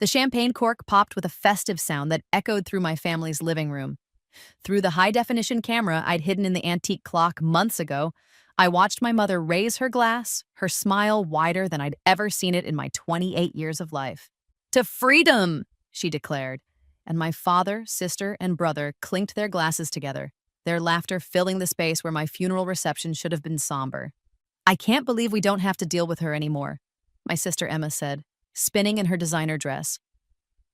The champagne cork popped with a festive sound that echoed through my family's living room. Through the high-definition camera I'd hidden in the antique clock months ago, I watched my mother raise her glass, her smile wider than I'd ever seen it in my 28 years of life. "To freedom!" she declared, and my father, sister, and brother clinked their glasses together, their laughter filling the space where my funeral reception should have been somber. "I can't believe we don't have to deal with her anymore," my sister Emma said, spinning in her designer dress.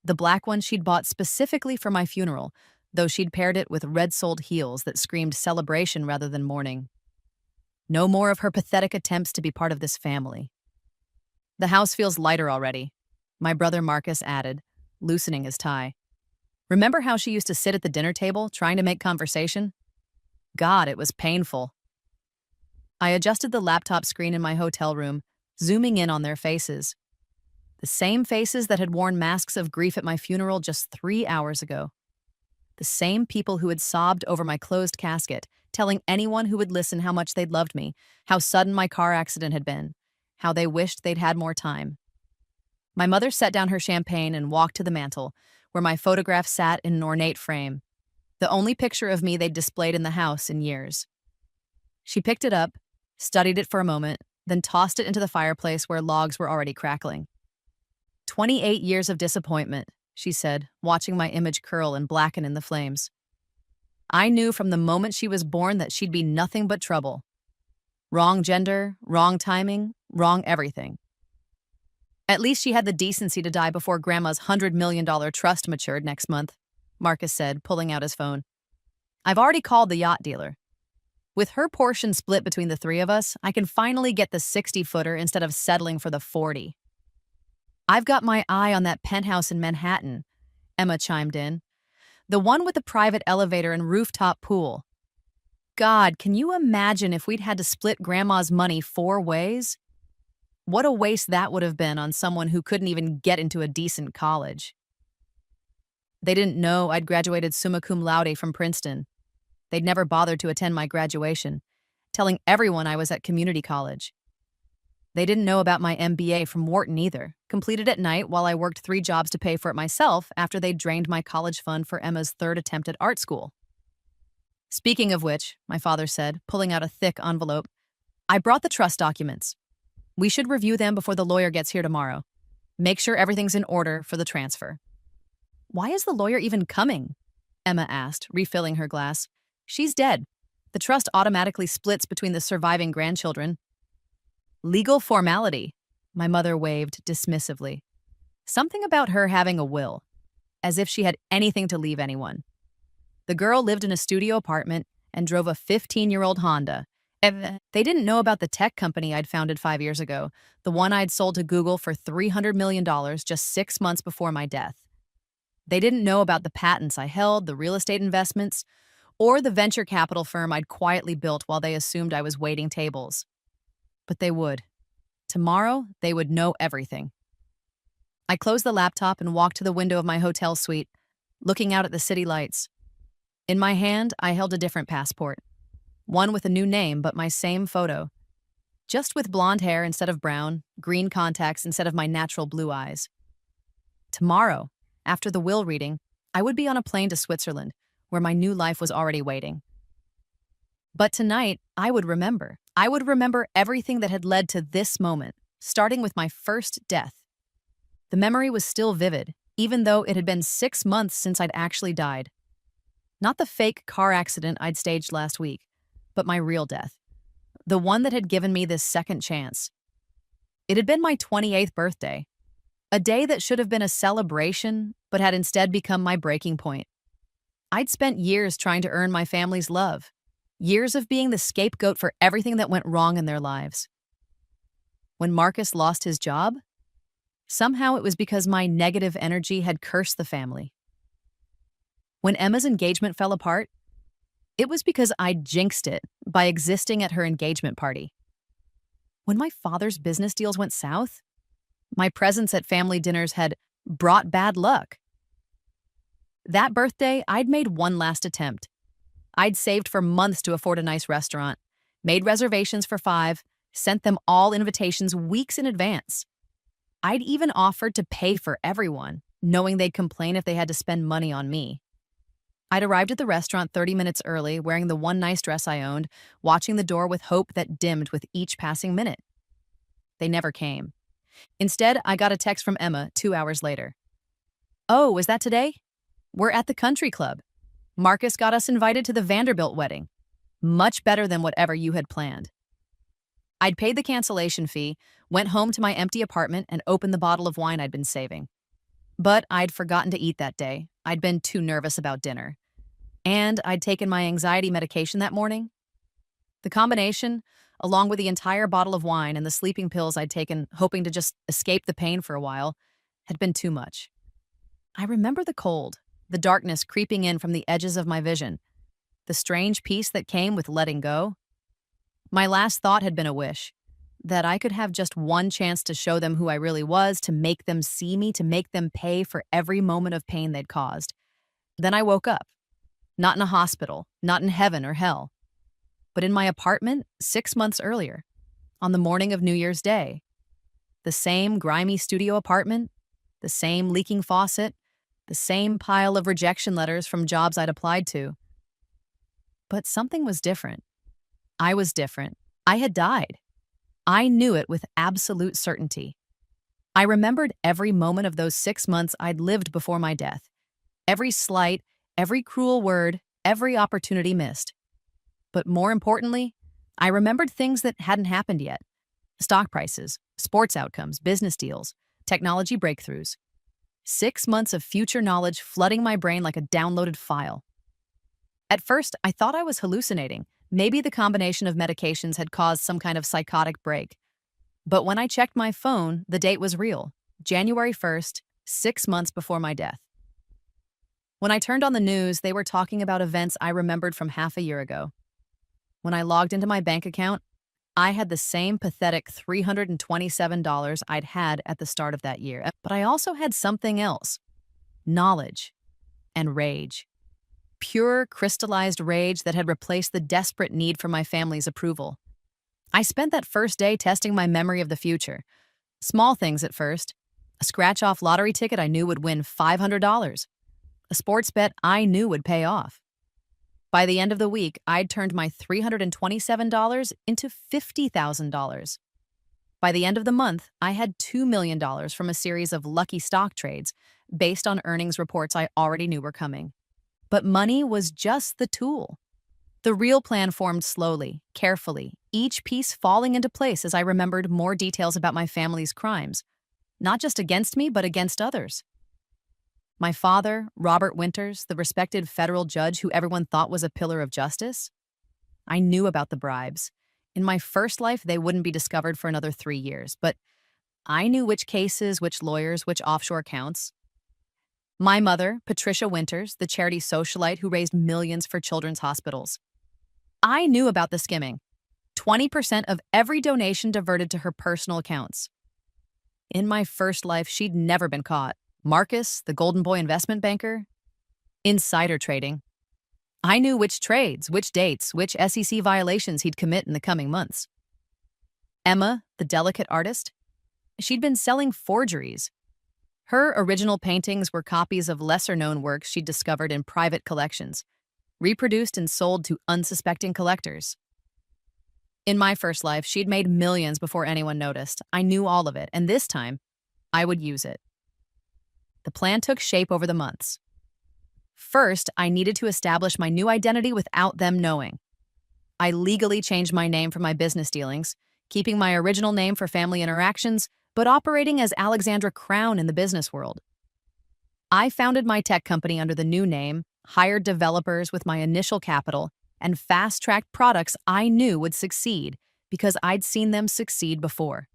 The black one she'd bought specifically for my funeral, though she'd paired it with red-soled heels that screamed celebration rather than mourning. No more of her pathetic attempts to be part of this family. "The house feels lighter already," my brother Marcus added, loosening his tie. "Remember how she used to sit at the dinner table trying to make conversation? God, it was painful." I adjusted the laptop screen in my hotel room, zooming in on their faces. The same faces that had worn masks of grief at my funeral just 3 hours ago. The same people who had sobbed over my closed casket, telling anyone who would listen how much they'd loved me, how sudden my car accident had been, how they wished they'd had more time. My mother set down her champagne and walked to the mantel, where my photograph sat in an ornate frame, the only picture of me they'd displayed in the house in years. She picked it up, studied it for a moment, then tossed it into the fireplace where logs were already crackling. 28 years of disappointment, she said, watching my image curl and blacken in the flames. I knew from the moment she was born that she'd be nothing but trouble. Wrong gender, wrong timing, wrong everything. "At least she had the decency to die before Grandma's $100 million trust matured next month," Marcus said, pulling out his phone. "I've already called the yacht dealer. With her portion split between the three of us, I can finally get the 60-footer instead of settling for the 40. "I've got my eye on that penthouse in Manhattan," Emma chimed in. "The one with the private elevator and rooftop pool. God, can you imagine if we'd had to split Grandma's money 4 ways? What a waste that would have been on someone who couldn't even get into a decent college." They didn't know I'd graduated summa cum laude from Princeton. They'd never bothered to attend my graduation, telling everyone I was at community college. They didn't know about my MBA from Wharton either, completed at night while I worked 3 jobs to pay for it myself after they'd drained my college fund for Emma's 3rd attempt at art school. "Speaking of which," my father said, pulling out a thick envelope, "I brought the trust documents. We should review them before the lawyer gets here tomorrow. Make sure everything's in order for the transfer." "Why is the lawyer even coming?" Emma asked, refilling her glass. "She's dead. The trust automatically splits between the surviving grandchildren." "Legal formality," my mother waved dismissively. "Something about her having a will, as if she had anything to leave anyone. The girl lived in a studio apartment and drove a 15-year-old Honda. They didn't know about the tech company I'd founded 5 years ago, the one I'd sold to Google for $300 million just 6 months before my death. They didn't know about the patents I held, the real estate investments, or the venture capital firm I'd quietly built while they assumed I was waiting tables. But they would. Tomorrow, they would know everything. I closed the laptop and walked to the window of my hotel suite, looking out at the city lights. In my hand, I held a different passport. One with a new name, but my same photo. Just with blonde hair instead of brown, green contacts instead of my natural blue eyes. Tomorrow, after the will reading, I would be on a plane to Switzerland, where my new life was already waiting. But tonight, I would remember. I would remember everything that had led to this moment, starting with my first death. The memory was still vivid, even though it had been 6 months since I'd actually died. Not the fake car accident I'd staged last week, but my real death. The one that had given me this second chance. It had been my 28th birthday. A day that should have been a celebration, but had instead become my breaking point. I'd spent years trying to earn my family's love. Years of being the scapegoat for everything that went wrong in their lives. When Marcus lost his job, somehow it was because my negative energy had cursed the family. When Emma's engagement fell apart, it was because I'd jinxed it by existing at her engagement party. When my father's business deals went south, my presence at family dinners had brought bad luck. That birthday, I'd made one last attempt. I'd saved for months to afford a nice restaurant, made reservations for 5, sent them all invitations weeks in advance. I'd even offered to pay for everyone, knowing they'd complain if they had to spend money on me. I'd arrived at the restaurant 30 minutes early, wearing the one nice dress I owned, watching the door with hope that dimmed with each passing minute. They never came. Instead, I got a text from Emma 2 hours later. "Oh, is that today? We're at the country club. Marcus got us invited to the Vanderbilt wedding. Much better than whatever you had planned." I'd paid the cancellation fee, went home to my empty apartment, and opened the bottle of wine I'd been saving. But I'd forgotten to eat that day. I'd been too nervous about dinner. And I'd taken my anxiety medication that morning. The combination, along with the entire bottle of wine and the sleeping pills I'd taken, hoping to just escape the pain for a while, had been too much. I remember the cold, the darkness creeping in from the edges of my vision, the strange peace that came with letting go. My last thought had been a wish, that I could have just one chance to show them who I really was, to make them see me, to make them pay for every moment of pain they'd caused. Then I woke up, not in a hospital, not in heaven or hell, but in my apartment 6 months earlier, on the morning of New Year's Day. The same grimy studio apartment, the same leaking faucet, the same pile of rejection letters from jobs I'd applied to. But something was different. I was different. I had died. I knew it with absolute certainty. I remembered every moment of those 6 months I'd lived before my death. Every slight, every cruel word, every opportunity missed. But more importantly, I remembered things that hadn't happened yet. Stock prices, sports outcomes, business deals, technology breakthroughs. 6 months of future knowledge flooding my brain like a downloaded file. At first, I thought I was hallucinating. Maybe the combination of medications had caused some kind of psychotic break. But when I checked my phone, the date was real. January 1st, 6 months before my death. When I turned on the news, they were talking about events I remembered from half a year ago. When I logged into my bank account, I had the same pathetic $327 I'd had at the start of that year. But I also had something else: knowledge and rage. Pure, crystallized rage that had replaced the desperate need for my family's approval. I spent that first day testing my memory of the future. Small things at first. A scratch-off lottery ticket I knew would win $500. A sports bet I knew would pay off. By the end of the week, I'd turned my $327 into $50,000. By the end of the month, I had $2 million from a series of lucky stock trades based on earnings reports I already knew were coming. But money was just the tool. The real plan formed slowly, carefully, each piece falling into place as I remembered more details about my family's crimes, not just against me, but against others. My father, Robert Winters, the respected federal judge who everyone thought was a pillar of justice. I knew about the bribes. In my first life, they wouldn't be discovered for another 3 years, but I knew which cases, which lawyers, which offshore accounts. My mother, Patricia Winters, the charity socialite who raised millions for children's hospitals. I knew about the skimming. 20% of every donation diverted to her personal accounts. In my first life, she'd never been caught. Marcus, the golden boy investment banker. Insider trading. I knew which trades, which dates, which SEC violations he'd commit in the coming months. Emma, the delicate artist. She'd been selling forgeries. Her original paintings were copies of lesser-known works she'd discovered in private collections, reproduced and sold to unsuspecting collectors. In my first life, she'd made millions before anyone noticed. I knew all of it, and this time, I would use it. The plan took shape over the months. First, I needed to establish my new identity without them knowing. I legally changed my name for my business dealings, keeping my original name for family interactions, but operating as Alexandra Crown in the business world. I founded my tech company under the new name, hired developers with my initial capital, and fast-tracked products I knew would succeed because I'd seen them succeed before.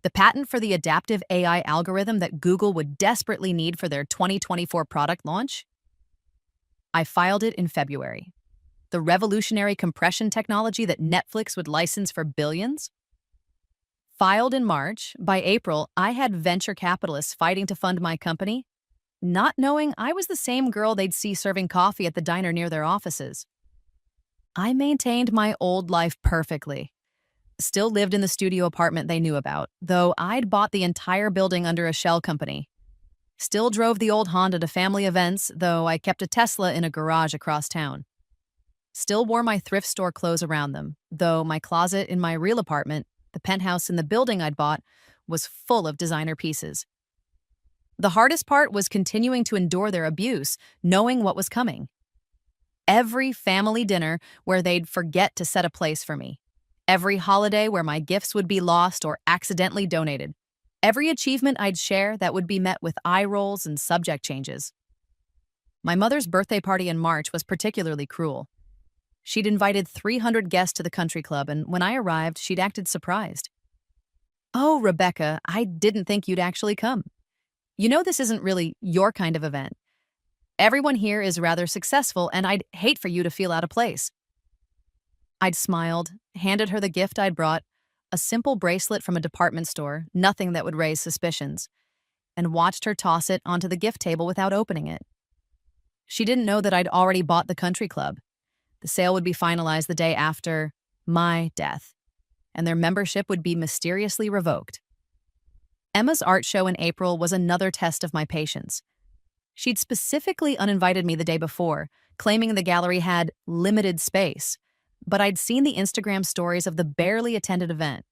The patent for the adaptive AI algorithm that Google would desperately need for their 2024 product launch? I filed it in February. The revolutionary compression technology that Netflix would license for billions? Filed in March. By April, I had venture capitalists fighting to fund my company, not knowing I was the same girl they'd see serving coffee at the diner near their offices. I maintained my old life perfectly. Still lived in the studio apartment they knew about, though I'd bought the entire building under a shell company. Still drove the old Honda to family events, though I kept a Tesla in a garage across town. Still wore my thrift store clothes around them, though my closet in my real apartment, the penthouse in the building I'd bought, was full of designer pieces. The hardest part was continuing to endure their abuse, knowing what was coming. Every family dinner where they'd forget to set a place for me. Every holiday where my gifts would be lost or accidentally donated. Every achievement I'd share that would be met with eye rolls and subject changes. My mother's birthday party in March was particularly cruel. She'd invited 300 guests to the country club, and when I arrived, she'd acted surprised. "Oh, Rebecca, I didn't think you'd actually come. You know this isn't really your kind of event. Everyone here is rather successful, and I'd hate for you to feel out of place." I'd smiled, handed her the gift I'd brought, a simple bracelet from a department store, nothing that would raise suspicions, and watched her toss it onto the gift table without opening it. She didn't know that I'd already bought the country club. The sale would be finalized the day after my death, and their membership would be mysteriously revoked. Emma's art show in April was another test of my patience. She'd specifically uninvited me the day before, claiming the gallery had limited space, but I'd seen the Instagram stories of the barely attended event.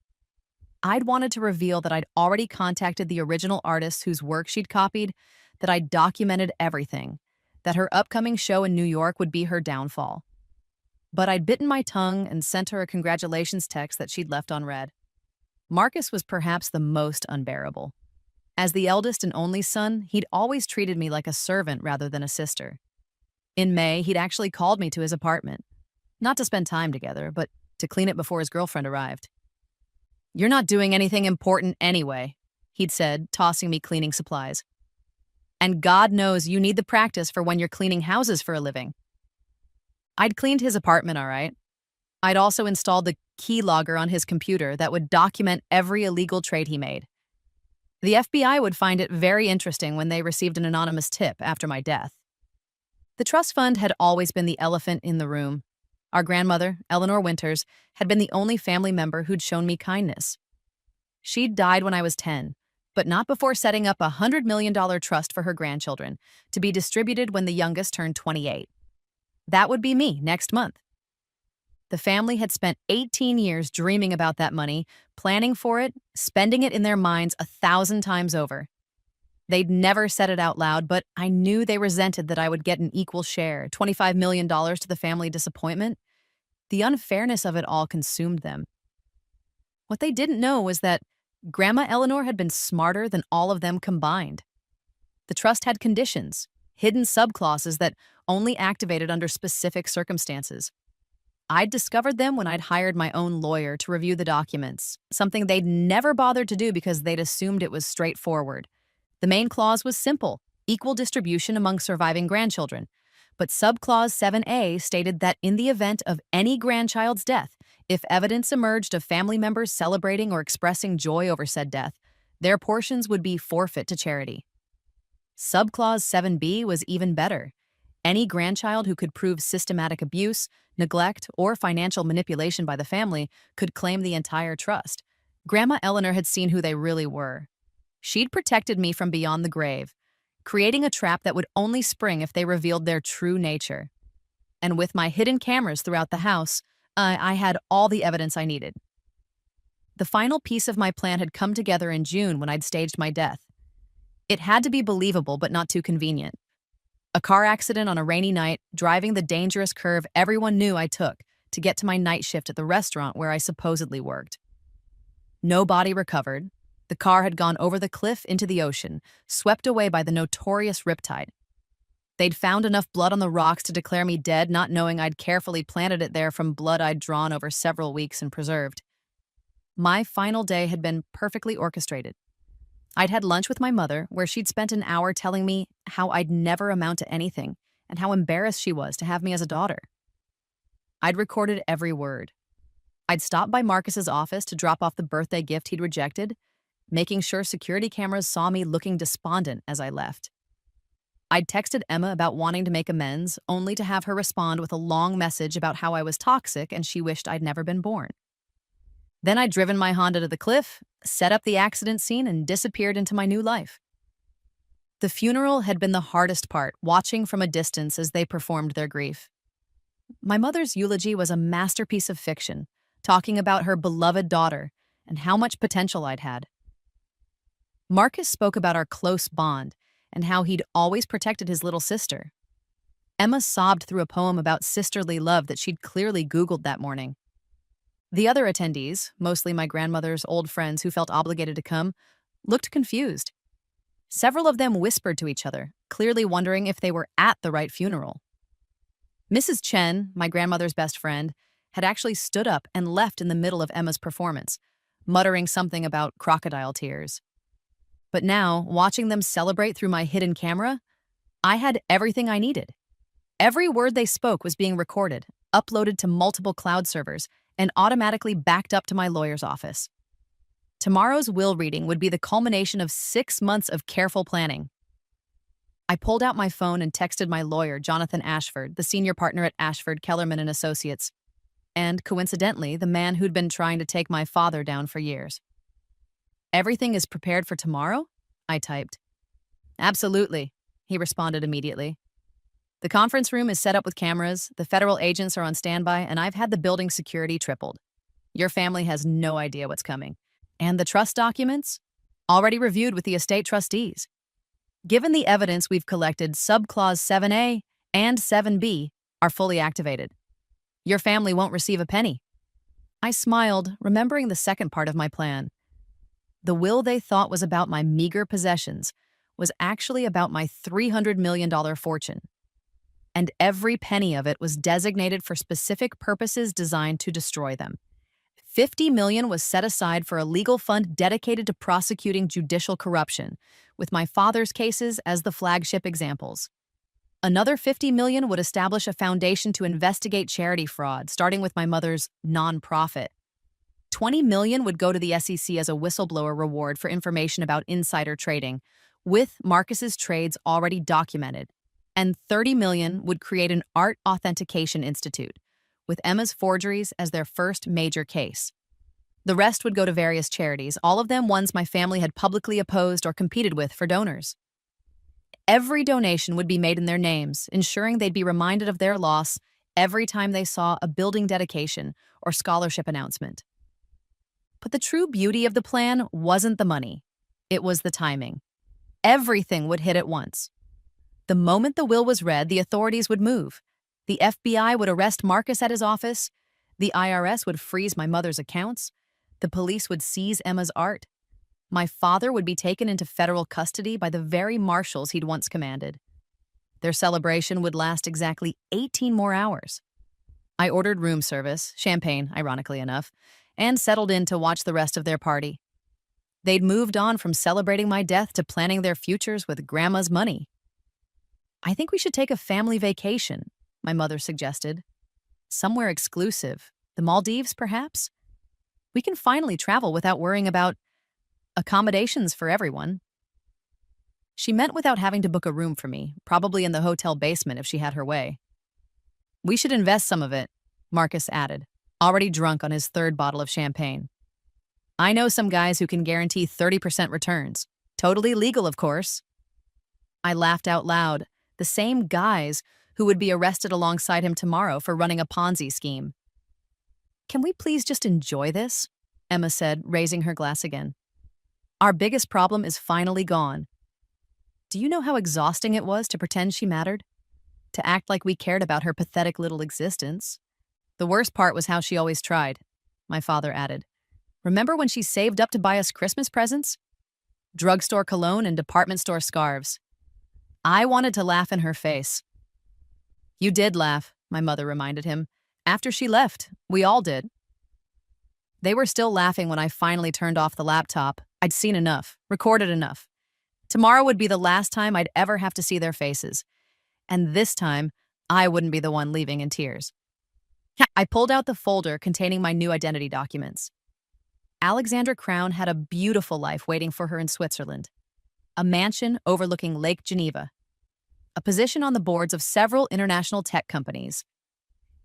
I'd wanted to reveal that I'd already contacted the original artist whose work she'd copied, that I'd documented everything, that her upcoming show in New York would be her downfall. But I'd bitten my tongue and sent her a congratulations text that she'd left unread. Marcus was perhaps the most unbearable. As the eldest and only son, he'd always treated me like a servant rather than a sister. In May, he'd actually called me to his apartment. Not to spend time together, but to clean it before his girlfriend arrived. "You're not doing anything important anyway," he'd said, tossing me cleaning supplies. "And God knows you need the practice for when you're cleaning houses for a living." I'd cleaned his apartment, all right. I'd also installed the keylogger on his computer that would document every illegal trade he made. The FBI would find it very interesting when they received an anonymous tip after my death. The trust fund had always been the elephant in the room. Our grandmother, Eleanor Winters, had been the only family member who'd shown me kindness. She'd died when I was 10, but not before setting up a $100 million trust for her grandchildren, to be distributed when the youngest turned 28. That would be me next month. The family had spent 18 years dreaming about that money, planning for it, spending it in their minds 1,000 times over. They'd never said it out loud, but I knew they resented that I would get an equal share, $25 million to the family disappointment. The unfairness of it all consumed them. What they didn't know was that Grandma Eleanor had been smarter than all of them combined. The trust had conditions, hidden subclauses that only activated under specific circumstances. I'd discovered them when I'd hired my own lawyer to review the documents, something they'd never bothered to do because they'd assumed it was straightforward. The main clause was simple, equal distribution among surviving grandchildren. But subclause 7A stated that in the event of any grandchild's death, if evidence emerged of family members celebrating or expressing joy over said death, their portions would be forfeit to charity. Subclause 7B was even better. Any grandchild who could prove systematic abuse, neglect, or financial manipulation by the family could claim the entire trust. Grandma Eleanor had seen who they really were. She'd protected me from beyond the grave, creating a trap that would only spring if they revealed their true nature. And with my hidden cameras throughout the house, I had all the evidence I needed. The final piece of my plan had come together in June when I'd staged my death. It had to be believable but not too convenient. A car accident on a rainy night, driving the dangerous curve everyone knew I took to get to my night shift at the restaurant where I supposedly worked. No body recovered. The car had gone over the cliff into the ocean, swept away by the notorious riptide. They'd found enough blood on the rocks to declare me dead, not knowing I'd carefully planted it there from blood I'd drawn over several weeks and preserved. My final day had been perfectly orchestrated. I'd had lunch with my mother, where she'd spent an hour telling me how I'd never amount to anything and how embarrassed she was to have me as a daughter. I'd recorded every word. I'd stopped by Marcus's office to drop off the birthday gift he'd rejected, making sure security cameras saw me looking despondent as I left. I'd texted Emma about wanting to make amends, only to have her respond with a long message about how I was toxic and she wished I'd never been born. Then I'd driven my Honda to the cliff, set up the accident scene, and disappeared into my new life. The funeral had been the hardest part, watching from a distance as they performed their grief. My mother's eulogy was a masterpiece of fiction, talking about her beloved daughter and how much potential I'd had. Marcus spoke about our close bond and how he'd always protected his little sister. Emma sobbed through a poem about sisterly love that she'd clearly Googled that morning. The other attendees, mostly my grandmother's old friends who felt obligated to come, looked confused. Several of them whispered to each other, clearly wondering if they were at the right funeral. Mrs. Chen, my grandmother's best friend, had actually stood up and left in the middle of Emma's performance, muttering something about crocodile tears. But now, watching them celebrate through my hidden camera, I had everything I needed. Every word they spoke was being recorded, uploaded to multiple cloud servers, and automatically backed up to my lawyer's office. Tomorrow's will reading would be the culmination of 6 months of careful planning. I pulled out my phone and texted my lawyer, Jonathan Ashford, the senior partner at Ashford, Kellerman and Associates, and, coincidentally, the man who'd been trying to take my father down for years. "Everything is prepared for tomorrow?" I typed. "Absolutely," he responded immediately. "The conference room is set up with cameras, the federal agents are on standby, and I've had the building security tripled. Your family has no idea what's coming. And the trust documents? Already reviewed with the estate trustees. Given the evidence we've collected, subclause 7A and 7B are fully activated. Your family won't receive a penny." I smiled, remembering the second part of my plan. The will they thought was about my meager possessions was actually about my $300 million fortune. And every penny of it was designated for specific purposes designed to destroy them. $50 million was set aside for a legal fund dedicated to prosecuting judicial corruption, with my father's cases as the flagship examples. Another $50 million would establish a foundation to investigate charity fraud, starting with my mother's nonprofit. $20 million would go to the SEC as a whistleblower reward for information about insider trading, with Marcus's trades already documented. And $30 million would create an art authentication institute, with Emma's forgeries as their first major case. The rest would go to various charities, all of them ones my family had publicly opposed or competed with for donors. Every donation would be made in their names, ensuring they'd be reminded of their loss every time they saw a building dedication or scholarship announcement. But the true beauty of the plan wasn't the money. It was the timing. Everything would hit at once. The moment the will was read, the authorities would move. The FBI would arrest Marcus at his office. The IRS would freeze my mother's accounts. The police would seize Emma's art. My father would be taken into federal custody by the very marshals he'd once commanded. Their celebration would last exactly 18 more hours. I ordered room service, champagne, ironically enough, and settled in to watch the rest of their party. They'd moved on from celebrating my death to planning their futures with Grandma's money. "I think we should take a family vacation," my mother suggested. "Somewhere exclusive. The Maldives, perhaps? We can finally travel without worrying about accommodations for everyone." She meant without having to book a room for me, probably in the hotel basement if she had her way. "We should invest some of it," Marcus added, already drunk on his third bottle of champagne. "I know some guys who can guarantee 30% returns. Totally legal, of course." I laughed out loud. The same guys who would be arrested alongside him tomorrow for running a Ponzi scheme. "Can we please just enjoy this?" Emma said, raising her glass again. "Our biggest problem is finally gone. Do you know how exhausting it was to pretend she mattered? To act like we cared about her pathetic little existence? The worst part was how she always tried," my father added. "Remember when she saved up to buy us Christmas presents? Drugstore cologne and department store scarves. I wanted to laugh in her face." "You did laugh," my mother reminded him. "After she left, we all did." They were still laughing when I finally turned off the laptop. I'd seen enough, recorded enough. Tomorrow would be the last time I'd ever have to see their faces. And this time, I wouldn't be the one leaving in tears. I pulled out the folder containing my new identity documents. Alexandra Crown had a beautiful life waiting for her in Switzerland. A mansion overlooking Lake Geneva. A position on the boards of several international tech companies.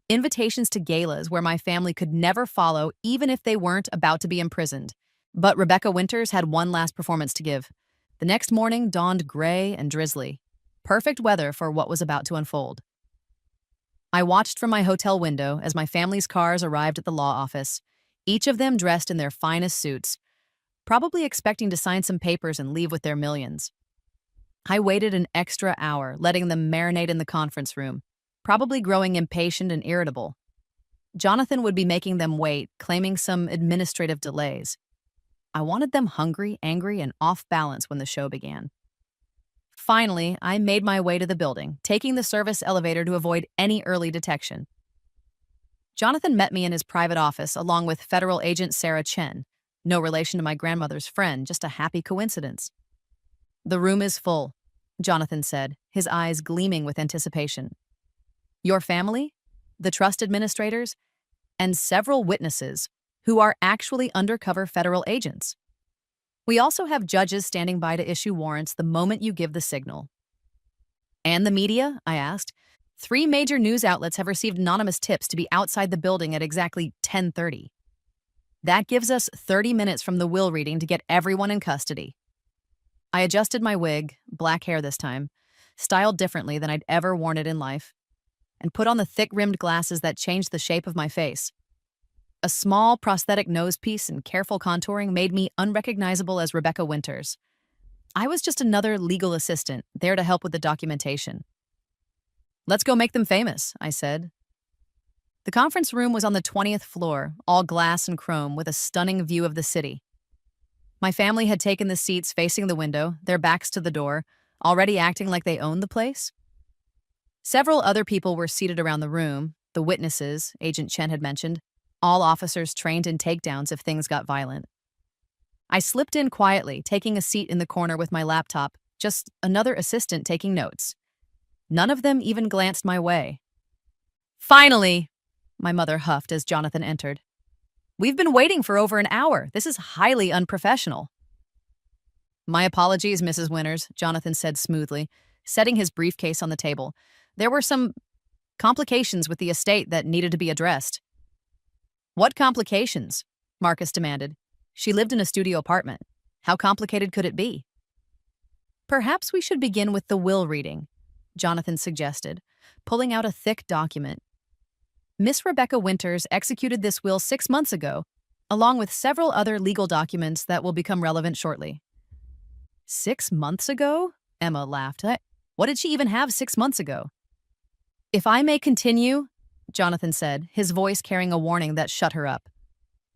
invitations to galas where my family could never follow even if they weren't about to be imprisoned. But Rebecca Winters had one last performance to give. The next morning dawned gray and drizzly. Perfect weather for what was about to unfold. I watched from my hotel window as my family's cars arrived at the law office, each of them dressed in their finest suits, probably expecting to sign some papers and leave with their millions. I waited an extra hour, letting them marinate in the conference room, probably growing impatient and irritable. Jonathan would be making them wait, claiming some administrative delays. I wanted them hungry, angry, and off balance when the show began. Finally, I made my way to the building, taking the service elevator to avoid any early detection. Jonathan met me in his private office along with federal agent Sarah Chen, no relation to my grandmother's friend, just a happy coincidence. "The room is full," Jonathan said, his eyes gleaming with anticipation. "Your family, the trust administrators, and several witnesses who are actually undercover federal agents. We also have judges standing by to issue warrants the moment you give the signal." "And the media?" I asked. "3 major news outlets have received anonymous tips to be outside the building at exactly 10:30. That gives us 30 minutes from the will reading to get everyone in custody." I adjusted my wig, black hair this time, styled differently than I'd ever worn it in life, and put on the thick-rimmed glasses that changed the shape of my face. A small prosthetic nose piece and careful contouring made me unrecognizable as Rebecca Winters. I was just another legal assistant, there to help with the documentation. "Let's go make them famous," I said. The conference room was on the 20th floor, all glass and chrome, with a stunning view of the city. My family had taken the seats facing the window, their backs to the door, already acting like they owned the place. Several other people were seated around the room, the witnesses, Agent Chen had mentioned, all officers trained in takedowns if things got violent. I slipped in quietly, taking a seat in the corner with my laptop, just another assistant taking notes. None of them even glanced my way. "Finally!" my mother huffed as Jonathan entered. "We've been waiting for over an hour. This is highly unprofessional." "My apologies, Mrs. Winters," Jonathan said smoothly, setting his briefcase on the table. "There were some complications with the estate that needed to be addressed." "What complications?" Marcus demanded. "She lived in a studio apartment. How complicated could it be?" "Perhaps we should begin with the will reading," Jonathan suggested, pulling out a thick document. "Miss Rebecca Winters executed this will 6 months ago, along with several other legal documents that will become relevant shortly." "6 months ago?" Emma laughed. "What did she even have 6 months ago?" "If I may continue," Jonathan said, his voice carrying a warning that shut her up.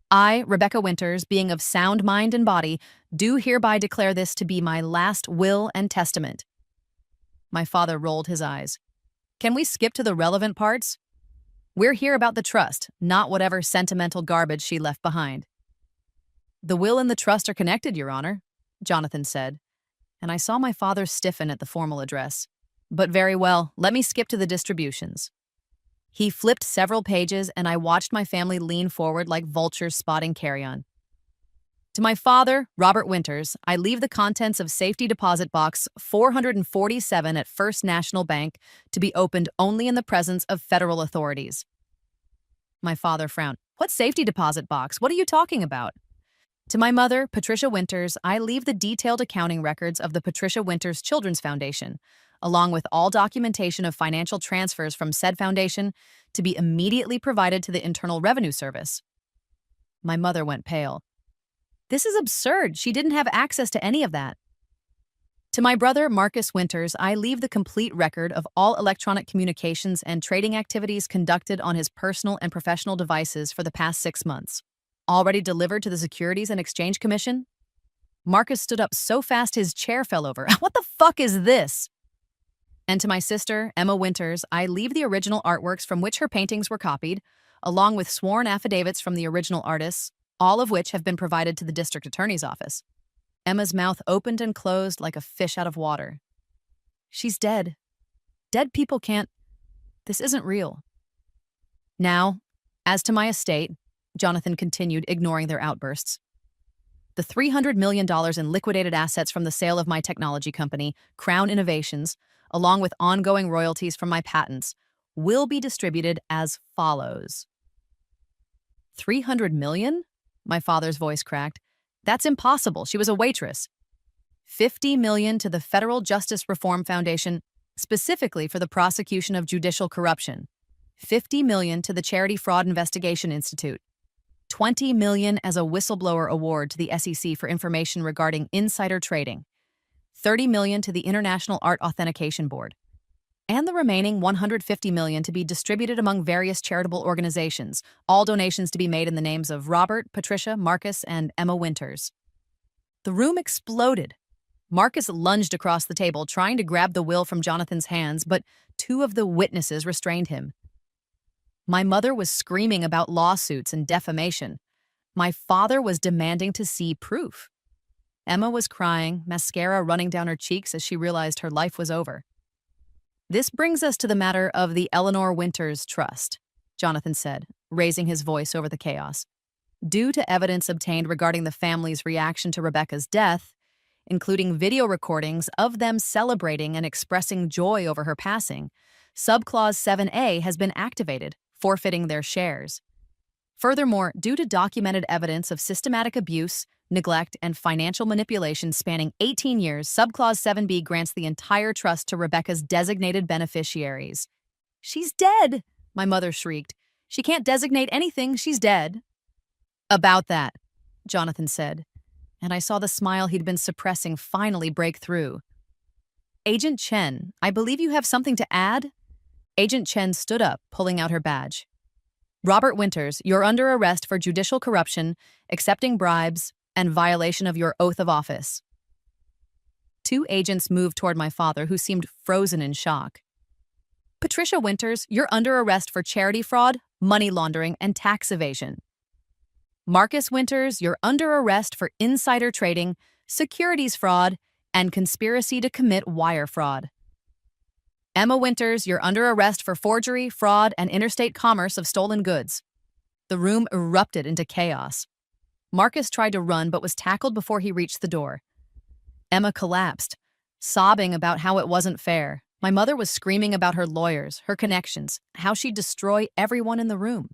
"I, Rebecca Winters, being of sound mind and body, do hereby declare this to be my last will and testament." My father rolled his eyes. "Can we skip to the relevant parts? We're here about the trust, not whatever sentimental garbage she left behind." "The will and the trust are connected, Your Honor," Jonathan said, and I saw my father stiffen at the formal address. "But very well, let me skip to the distributions." He flipped several pages, and I watched my family lean forward like vultures spotting carrion. "To my father, Robert Winters, I leave the contents of Safety Deposit Box 447 at First National Bank to be opened only in the presence of federal authorities." My father frowned. "What safety deposit box? What are you talking about?" "To my mother, Patricia Winters, I leave the detailed accounting records of the Patricia Winters Children's Foundation, along with all documentation of financial transfers from said foundation, to be immediately provided to the Internal Revenue Service." My mother went pale. "This is absurd. She didn't have access to any of that." "To my brother, Marcus Winters, I leave the complete record of all electronic communications and trading activities conducted on his personal and professional devices for the past 6 months. Already delivered to the Securities and Exchange Commission." Marcus stood up so fast his chair fell over. "What the fuck is this?" "And to my sister, Emma Winters, I leave the original artworks from which her paintings were copied, along with sworn affidavits from the original artists, all of which have been provided to the district attorney's office." Emma's mouth opened and closed like a fish out of water. "She's dead. Dead people can't. This isn't real." "Now, as to my estate," Jonathan continued, ignoring their outbursts. "The $300 million in liquidated assets from the sale of my technology company, Crown Innovations, along with ongoing royalties from my patents, will be distributed as follows. 300 million? My father's voice cracked. That's impossible. She was a waitress. 50 million to the Federal Justice Reform Foundation, specifically for the prosecution of judicial corruption. 50 million to the Charity Fraud Investigation Institute. 20 million as a whistleblower award to the SEC for information regarding insider trading. 30 million to the International Art Authentication Board. And the remaining 150 million to be distributed among various charitable organizations, all donations to be made in the names of Robert, Patricia, Marcus, and Emma Winters. The room exploded. Marcus lunged across the table, trying to grab the will from Jonathan's hands, but two of the witnesses restrained him. My mother was screaming about lawsuits and defamation. My father was demanding to see proof. Emma was crying, mascara running down her cheeks as she realized her life was over. This brings us to the matter of the Eleanor Winters Trust, Jonathan said, raising his voice over the chaos. Due to evidence obtained regarding the family's reaction to Rebecca's death, including video recordings of them celebrating and expressing joy over her passing, Subclause 7A has been activated, forfeiting their shares. Furthermore, due to documented evidence of systematic abuse, neglect, and financial manipulation spanning 18 years, Subclause 7B grants the entire trust to Rebecca's designated beneficiaries. She's dead, my mother shrieked. She can't designate anything, she's dead. About that, Jonathan said, and I saw the smile he'd been suppressing finally break through. Agent Chen, I believe you have something to add? Agent Chen stood up, pulling out her badge. Robert Winters, you're under arrest for judicial corruption, accepting bribes, and violation of your oath of office. Two agents moved toward my father, who seemed frozen in shock. Patricia Winters, you're under arrest for charity fraud, money laundering, and tax evasion. Marcus Winters, you're under arrest for insider trading, securities fraud, and conspiracy to commit wire fraud. Emma Winters, you're under arrest for forgery, fraud, and interstate commerce of stolen goods. The room erupted into chaos. Marcus tried to run but was tackled before he reached the door. Emma collapsed, sobbing about how it wasn't fair. My mother was screaming about her lawyers, her connections, how she'd destroy everyone in the room.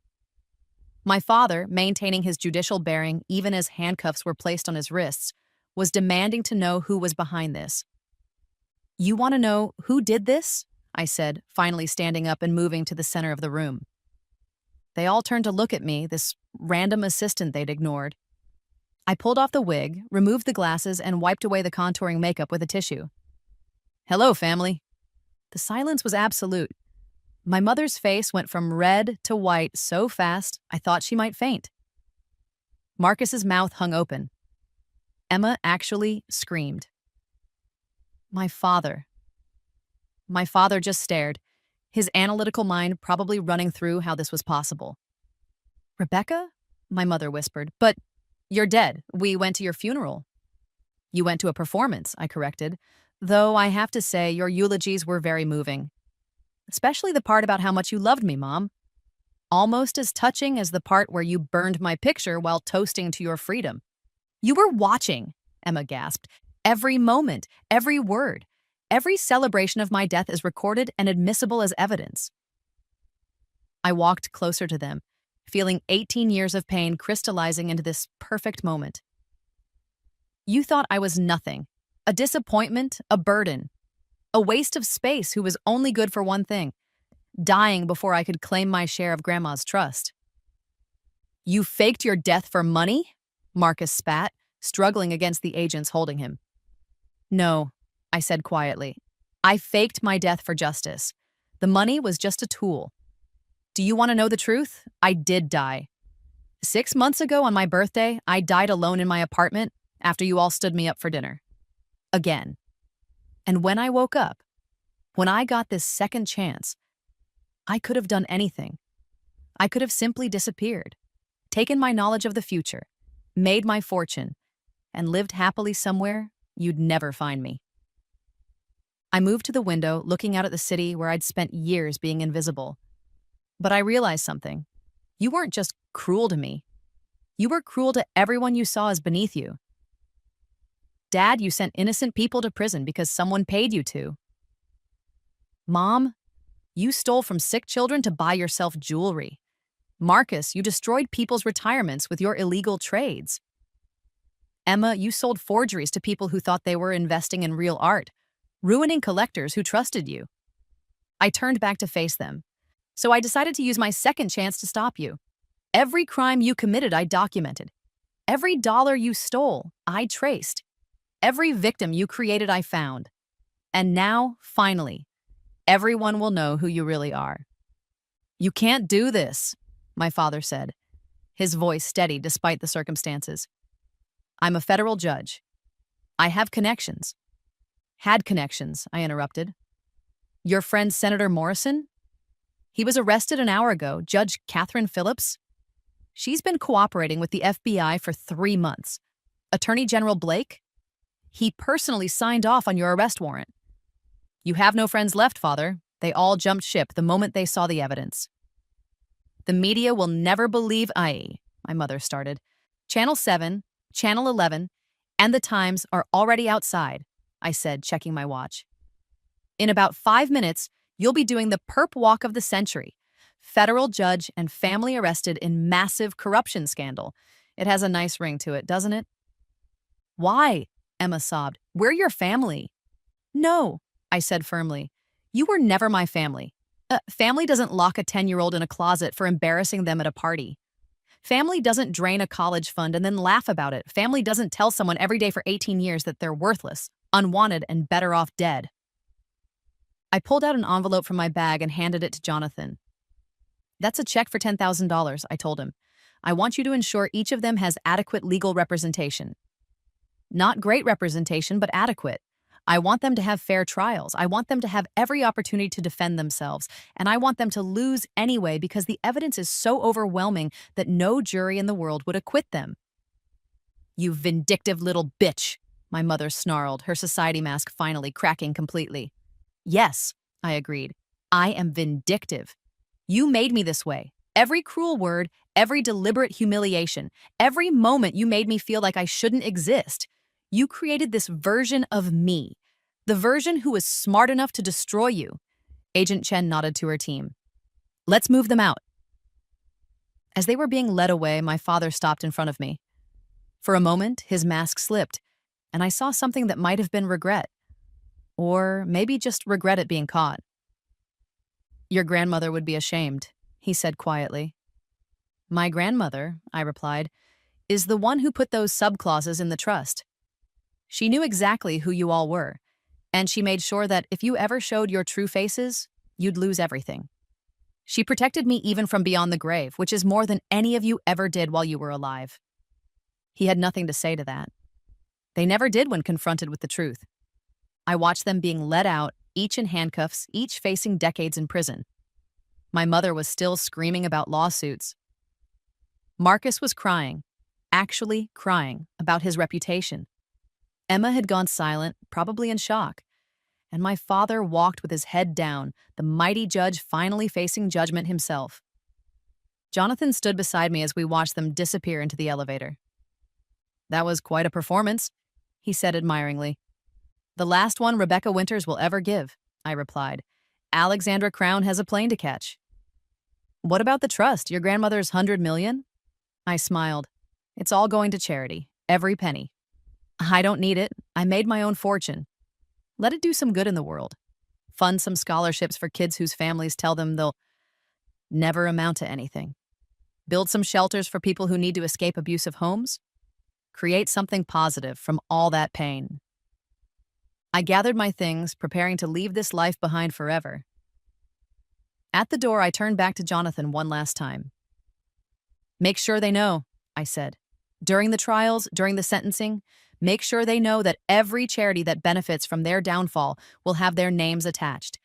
My father, maintaining his judicial bearing even as handcuffs were placed on his wrists, was demanding to know who was behind this. You want to know who did this? I said, finally standing up and moving to the center of the room. They all turned to look at me, this random assistant they'd ignored. I pulled off the wig, removed the glasses, and wiped away the contouring makeup with a tissue. Hello, family. The silence was absolute. My mother's face went from red to white so fast I thought she might faint. Marcus's mouth hung open. Emma actually screamed. My father just stared, his analytical mind probably running through how this was possible. Rebecca? My mother whispered. But you're dead. We went to your funeral. You went to a performance, I corrected, though I have to say your eulogies were very moving. Especially the part about how much you loved me, Mom. Almost as touching as the part where you burned my picture while toasting to your freedom. You were watching, Emma gasped. Every moment, every word. Every celebration of my death is recorded and admissible as evidence. I walked closer to them, feeling 18 years of pain crystallizing into this perfect moment. You thought I was nothing, a disappointment, a burden, a waste of space who was only good for one thing, dying before I could claim my share of Grandma's trust. You faked your death for money? Marcus spat, struggling against the agents holding him. No, I said quietly. I faked my death for justice. The money was just a tool. Do you want to know the truth? I did die. 6 months ago on my birthday, I died alone in my apartment after you all stood me up for dinner. Again. And when I woke up, when I got this second chance, I could have done anything. I could have simply disappeared, taken my knowledge of the future, made my fortune, and lived happily somewhere you'd never find me. I moved to the window, looking out at the city where I'd spent years being invisible. But I realized something. You weren't just cruel to me. You were cruel to everyone you saw as beneath you. Dad, you sent innocent people to prison because someone paid you to. Mom, You stole from sick children to buy yourself jewelry. Marcus, you destroyed people's retirements with your illegal trades. Emma, you sold forgeries to people who thought they were investing in real art, ruining collectors who trusted you. I turned back to face them. So I decided to use my second chance to stop you. Every crime you committed, I documented. Every dollar you stole, I traced. Every victim you created, I found. And now, finally, everyone will know who you really are. You can't do this, my father said, his voice steady despite the circumstances. I'm a federal judge. I have connections. Had connections, I interrupted. Your friend Senator Morrison? He was arrested an hour ago, Judge Catherine Phillips. She's been cooperating with the FBI for 3 months. Attorney General Blake? He personally signed off on your arrest warrant. You have no friends left, Father. They all jumped ship the moment they saw the evidence. The media will never believe my mother started. Channel 7, Channel 11, and the Times are already outside, I said, checking my watch. In about 5 minutes, you'll be doing the perp walk of the century. Federal judge and family arrested in massive corruption scandal. It has a nice ring to it, doesn't it? Why? Emma sobbed. We're your family. No, I said firmly. You were never my family. Family doesn't lock a 10-year-old in a closet for embarrassing them at a party. Family doesn't drain a college fund and then laugh about it. Family doesn't tell someone every day for 18 years that they're worthless, unwanted, and better off dead. I pulled out an envelope from my bag and handed it to Jonathan. That's a check for $10,000, I told him. I want you to ensure each of them has adequate legal representation. Not great representation, but adequate. I want them to have fair trials. I want them to have every opportunity to defend themselves. And I want them to lose anyway because the evidence is so overwhelming that no jury in the world would acquit them. You vindictive little bitch, my mother snarled, her society mask finally cracking completely. Yes, I agreed. I am vindictive. You made me this way. Every cruel word, every deliberate humiliation, every moment you made me feel like I shouldn't exist. You created this version of me, the version who was smart enough to destroy you. Agent Chen nodded to her team. Let's move them out. As they were being led away, my father stopped in front of me. For a moment, his mask slipped, and I saw something that might have been regret. Or maybe just regret at being caught. Your grandmother would be ashamed, he said quietly. My grandmother, I replied, is the one who put those subclauses in the trust. She knew exactly who you all were, and she made sure that if you ever showed your true faces, you'd lose everything. She protected me even from beyond the grave, which is more than any of you ever did while you were alive. He had nothing to say to that. They never did when confronted with the truth. I watched them being led out, each in handcuffs, each facing decades in prison. My mother was still screaming about lawsuits. Marcus was crying, actually crying, about his reputation. Emma had gone silent, probably in shock. And my father walked with his head down, the mighty judge finally facing judgment himself. Jonathan stood beside me as we watched them disappear into the elevator. That was quite a performance, he said admiringly. The last one Rebecca Winters will ever give, I replied. Alexandra Crown has a plane to catch. What about the trust, your grandmother's $100 million? I smiled. It's all going to charity, every penny. I don't need it. I made my own fortune. Let it do some good in the world. Fund some scholarships for kids whose families tell them they'll never amount to anything. Build some shelters for people who need to escape abusive homes. Create something positive from all that pain. I gathered my things, preparing to leave this life behind forever. At the door, I turned back to Jonathan one last time. Make sure they know, I said. During the trials, during the sentencing, make sure they know that every charity that benefits from their downfall will have their names attached.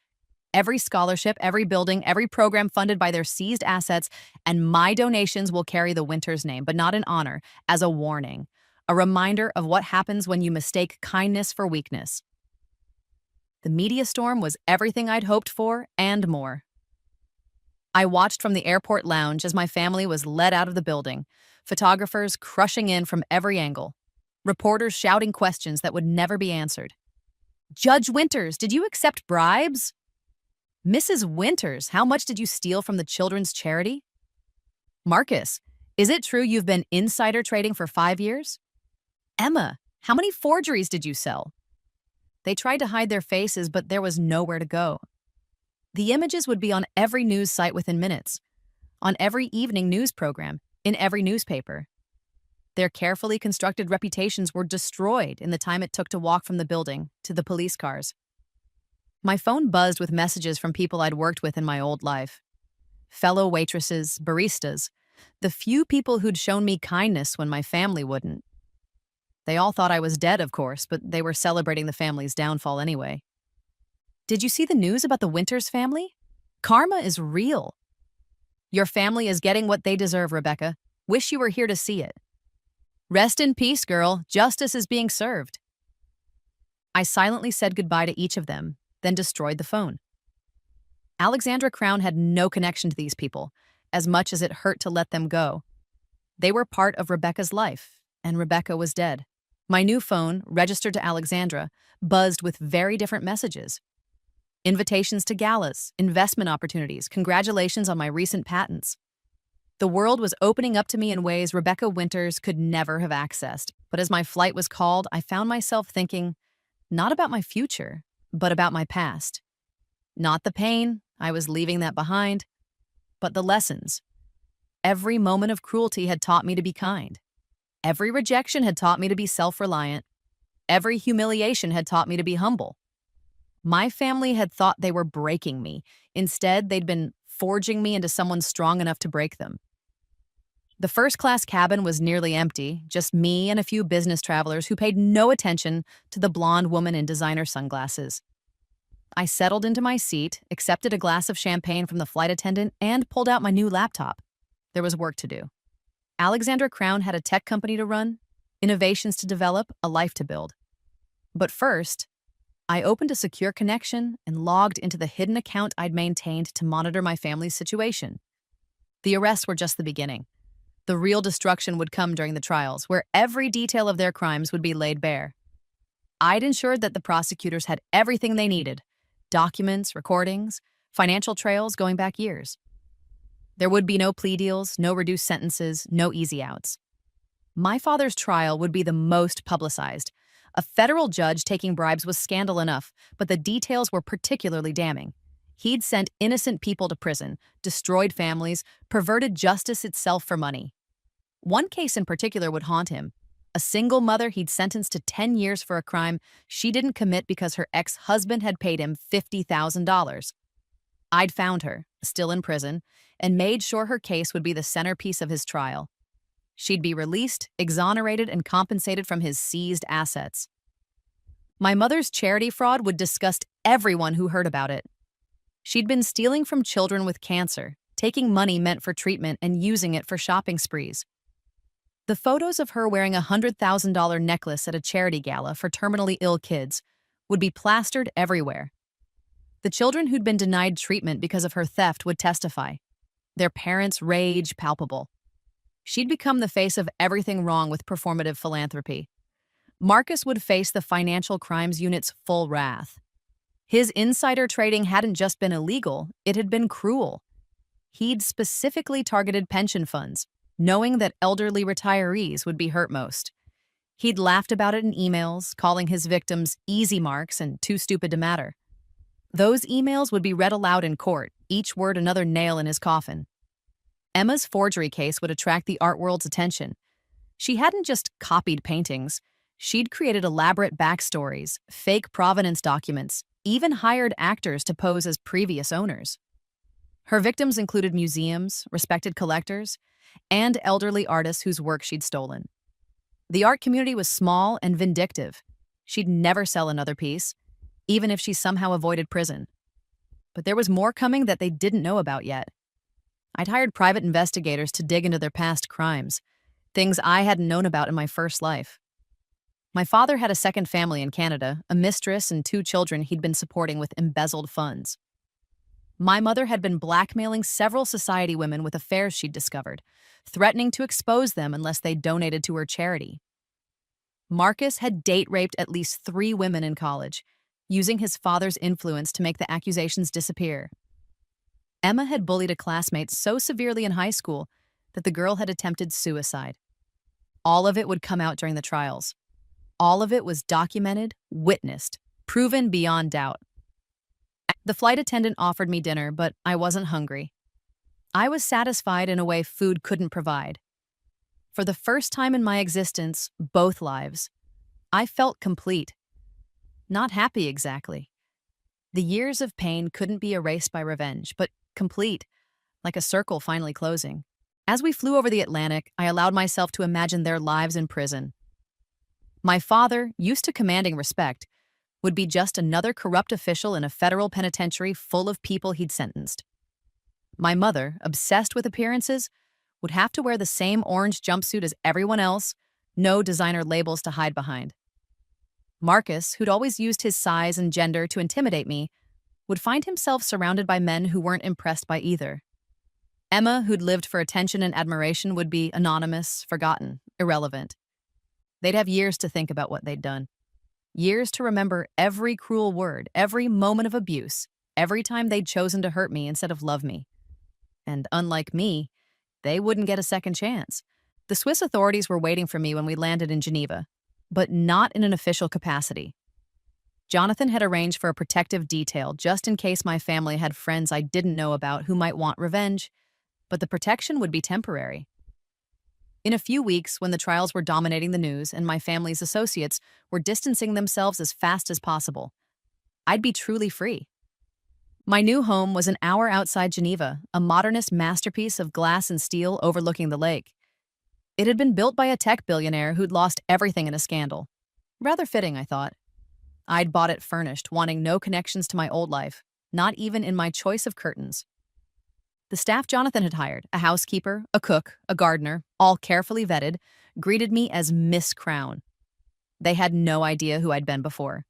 Every scholarship, every building, every program funded by their seized assets, and my donations will carry the Winters name, but not in honor, as a warning, a reminder of what happens when you mistake kindness for weakness. The media storm was everything I'd hoped for and more. I watched from the airport lounge as my family was led out of the building, photographers crushing in from every angle, reporters shouting questions that would never be answered. Judge Winters, did you accept bribes? Mrs. Winters, how much did you steal from the children's charity? Marcus, is it true you've been insider trading for 5 years? Emma, how many forgeries did you sell? They tried to hide their faces, but there was nowhere to go. The images would be on every news site within minutes, on every evening news program, in every newspaper. Their carefully constructed reputations were destroyed in the time it took to walk from the building to the police cars. My phone buzzed with messages from people I'd worked with in my old life. Fellow waitresses, baristas, the few people who'd shown me kindness when my family wouldn't. They all thought I was dead, of course, but they were celebrating the family's downfall anyway. Did you see the news about the Winters family? Karma is real. Your family is getting what they deserve, Rebecca. Wish you were here to see it. Rest in peace, girl. Justice is being served. I silently said goodbye to each of them, then destroyed the phone. Alexandra Crown had no connection to these people, as much as it hurt to let them go. They were part of Rebecca's life, and Rebecca was dead. My new phone, registered to Alexandra, buzzed with very different messages. Invitations to galas, investment opportunities, congratulations on my recent patents. The world was opening up to me in ways Rebecca Winters could never have accessed. But as my flight was called, I found myself thinking, not about my future, but about my past. Not the pain, I was leaving that behind, but the lessons. Every moment of cruelty had taught me to be kind. Every rejection had taught me to be self-reliant. Every humiliation had taught me to be humble. My family had thought they were breaking me. Instead, they'd been forging me into someone strong enough to break them. The first-class cabin was nearly empty, just me and a few business travelers who paid no attention to the blonde woman in designer sunglasses. I settled into my seat, accepted a glass of champagne from the flight attendant, and pulled out my new laptop. There was work to do. Alexandra Crown had a tech company to run, innovations to develop, a life to build. But first, I opened a secure connection and logged into the hidden account I'd maintained to monitor my family's situation. The arrests were just the beginning. The real destruction would come during the trials, where every detail of their crimes would be laid bare. I'd ensured that the prosecutors had everything they needed: documents, recordings, financial trails going back years. There would be no plea deals, no reduced sentences, no easy outs. My father's trial would be the most publicized. A federal judge taking bribes was scandal enough, but the details were particularly damning. He'd sent innocent people to prison, destroyed families, perverted justice itself for money. One case in particular would haunt him. A single mother he'd sentenced to 10 years for a crime she didn't commit because her ex-husband had paid him $50,000. I'd found her, still in prison, and made sure her case would be the centerpiece of his trial. She'd be released, exonerated, and compensated from his seized assets. My mother's charity fraud would disgust everyone who heard about it. She'd been stealing from children with cancer, taking money meant for treatment and using it for shopping sprees. The photos of her wearing a $100,000 necklace at a charity gala for terminally ill kids would be plastered everywhere. The children who'd been denied treatment because of her theft would testify, their parents' rage palpable. She'd become the face of everything wrong with performative philanthropy. Marcus would face the financial crimes unit's full wrath. His insider trading hadn't just been illegal, it had been cruel. He'd specifically targeted pension funds, knowing that elderly retirees would be hurt most. He'd laughed about it in emails, calling his victims easy marks and too stupid to matter. Those emails would be read aloud in court, each word another nail in his coffin. Emma's forgery case would attract the art world's attention. She hadn't just copied paintings. She'd created elaborate backstories, fake provenance documents, even hired actors to pose as previous owners. Her victims included museums, respected collectors, and elderly artists whose work she'd stolen. The art community was small and vindictive. She'd never sell another piece, even if she somehow avoided prison. But there was more coming that they didn't know about yet. I'd hired private investigators to dig into their past crimes, things I hadn't known about in my first life. My father had a second family in Canada, a mistress and 2 children he'd been supporting with embezzled funds. My mother had been blackmailing several society women with affairs she'd discovered, threatening to expose them unless they donated to her charity. Marcus had date-raped at least 3 women in college, using his father's influence to make the accusations disappear. Emma had bullied a classmate so severely in high school that the girl had attempted suicide. All of it would come out during the trials. All of it was documented, witnessed, proven beyond doubt. The flight attendant offered me dinner, but I wasn't hungry. I was satisfied in a way food couldn't provide. For the first time in my existence, both lives, I felt complete. Not happy exactly. The years of pain couldn't be erased by revenge, but complete, like a circle finally closing. As we flew over the Atlantic, I allowed myself to imagine their lives in prison. My father, used to commanding respect, would be just another corrupt official in a federal penitentiary full of people he'd sentenced. My mother, obsessed with appearances, would have to wear the same orange jumpsuit as everyone else, no designer labels to hide behind. Marcus, who'd always used his size and gender to intimidate me, would find himself surrounded by men who weren't impressed by either. Emma, who'd lived for attention and admiration, would be anonymous, forgotten, irrelevant. They'd have years to think about what they'd done. Years to remember every cruel word, every moment of abuse, every time they'd chosen to hurt me instead of love me. And unlike me, they wouldn't get a second chance. The Swiss authorities were waiting for me when we landed in Geneva, but not in an official capacity. Jonathan had arranged for a protective detail just in case my family had friends I didn't know about who might want revenge, but the protection would be temporary. In a few weeks, when the trials were dominating the news and my family's associates were distancing themselves as fast as possible, I'd be truly free. My new home was an hour outside Geneva, a modernist masterpiece of glass and steel overlooking the lake. It had been built by a tech billionaire who'd lost everything in a scandal. Rather fitting, I thought. I'd bought it furnished, wanting no connections to my old life, not even in my choice of curtains. The staff Jonathan had hired, a housekeeper, a cook, a gardener, all carefully vetted, greeted me as Miss Crown. They had no idea who I'd been before.